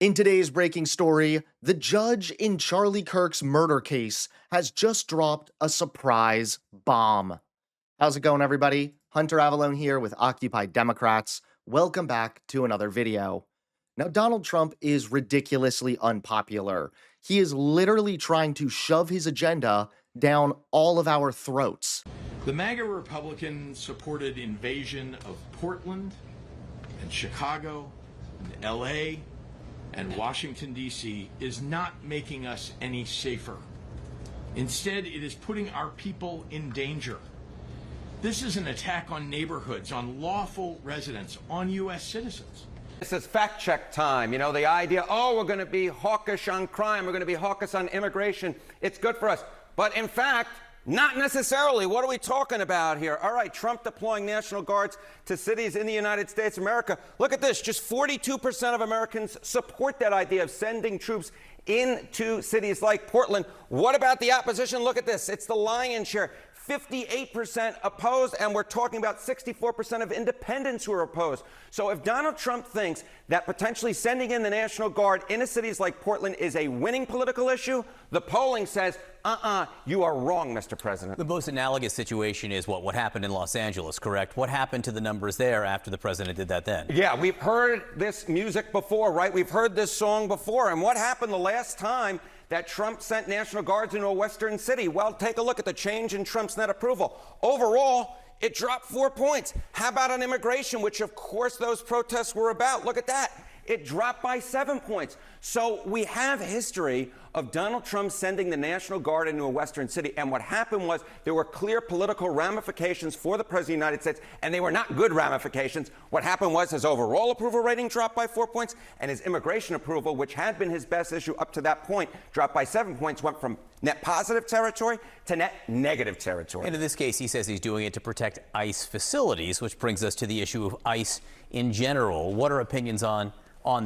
In today's breaking story, the judge in Charlie Kirk's murder case has just dropped a surprise bomb. How's it going, everybody? Hunter Avalone here with Occupy Democrats. Welcome back to another video. Now, Donald Trump is ridiculously unpopular. He is literally trying to shove his agenda down all of our throats. The MAGA Republican supported invasion of Portland and Chicago and LA and Washington, D.C. is not making us any safer. Instead, it is putting our people in danger. This is an attack on neighborhoods, on lawful residents, on U.S. citizens. This is fact check time. You know, the idea, oh, we're going to be hawkish on crime, we're going to be hawkish on immigration. It's good for us. But in fact, not necessarily. What are we talking about here? All right, Trump deploying National Guards to cities in the United States of America. Look at this. Just 42% of Americans support that idea of sending troops into cities like Portland. What about the opposition? Look at this. It's the lion's share. 58% opposed, and we're talking about 64% of independents who are opposed. So if Donald Trump thinks that potentially sending in the National Guard into cities like Portland is a winning political issue, the polling says, you are wrong, Mr. President. The most analogous situation is what happened in Los Angeles, correct? What happened to the numbers there after the president did that then? Yeah, we've heard this music before, right? We've heard this song before. And what happened the last time that Trump sent National Guards into a western city? Well, take a look at the change in Trump's net approval. Overall, it dropped 4 points. How about on immigration, which of course those protests were about? Look at that. It dropped by 7 points. So we have history of Donald Trump sending the National Guard into a western city. And what happened was there were clear political ramifications for the President of the United States, and they were not good ramifications. What happened was his overall approval rating dropped by 4 points, and his immigration approval, which had been his best issue up to that point, dropped by 7 points, went from net positive territory to net negative territory. And in this case, he says he's doing it to protect ICE facilities, which brings us to the issue of ICE in general. What are opinions on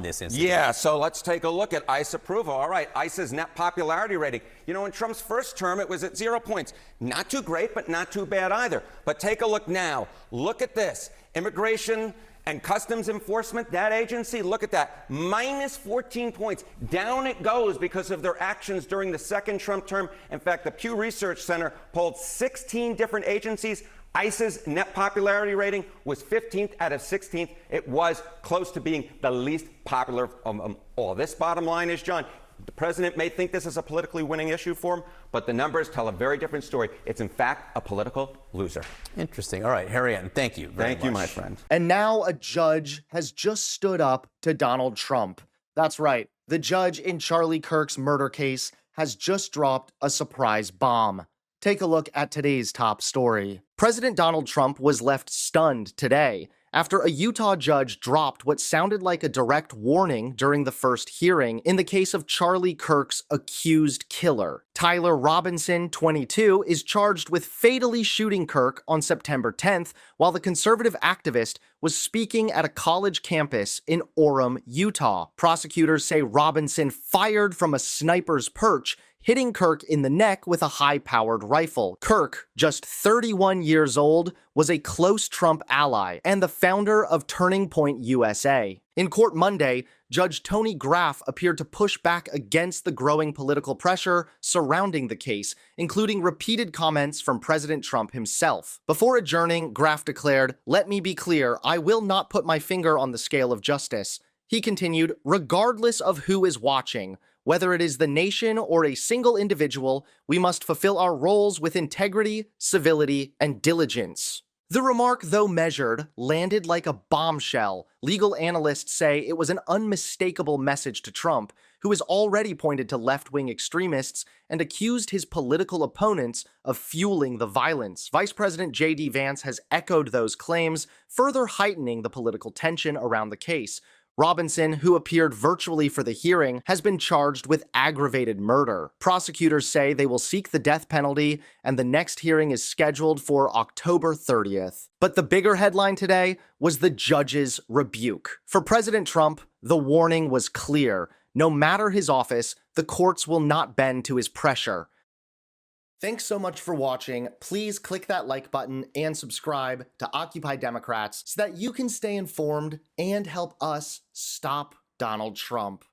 this incident? Yeah, so let's take a look at ICE approval. All right, ICE's net popularity rating. You know, in Trump's first term, it was at 0 points. Not too great, but not too bad either. But take a look now. Look at this. Immigration and Customs Enforcement, that agency, look at that. Minus 14 points. Down it goes because of their actions during the second Trump term. In fact, the Pew Research Center polled 16 different agencies. ICE's net popularity rating was 15th out of 16th. It was close to being the least popular of all. This bottom line is, John, the president may think this is a politically winning issue for him, but the numbers tell a very different story. It's, in fact, a political loser. Interesting. All right, Harry Ann, thank you very much. Thank you, my friend. And now a judge has just stood up to Donald Trump. That's right. The judge in Charlie Kirk's murder case has just dropped a surprise bomb. Take a look at today's top story. President Donald Trump was left stunned today after a Utah judge dropped what sounded like a direct warning during the first hearing in the case of Charlie Kirk's accused killer. Tyler Robinson, 22, is charged with fatally shooting Kirk on September 10th while the conservative activist was speaking at a college campus in Orem, Utah. Prosecutors say Robinson fired from a sniper's perch, hitting Kirk in the neck with a high-powered rifle. Kirk, just 31 years old, was a close Trump ally and the founder of Turning Point USA. In court Monday, Judge Tony Graff appeared to push back against the growing political pressure surrounding the case, including repeated comments from President Trump himself. Before adjourning, Graff declared, "Let me be clear, I will not put my finger on the scale of justice." He continued, "Regardless of who is watching, whether it is the nation or a single individual, we must fulfill our roles with integrity, civility, and diligence." The remark, though measured, landed like a bombshell. Legal analysts say it was an unmistakable message to Trump, who has already pointed to left-wing extremists and accused his political opponents of fueling the violence. Vice President J.D. Vance has echoed those claims, further heightening the political tension around the case. Robinson, who appeared virtually for the hearing, has been charged with aggravated murder. Prosecutors say they will seek the death penalty, and the next hearing is scheduled for October 30th. But the bigger headline today was the judge's rebuke. For President Trump, the warning was clear. No matter his office, the courts will not bend to his pressure. Thanks so much for watching. Please click that like button and subscribe to Occupy Democrats so that you can stay informed and help us stop Donald Trump.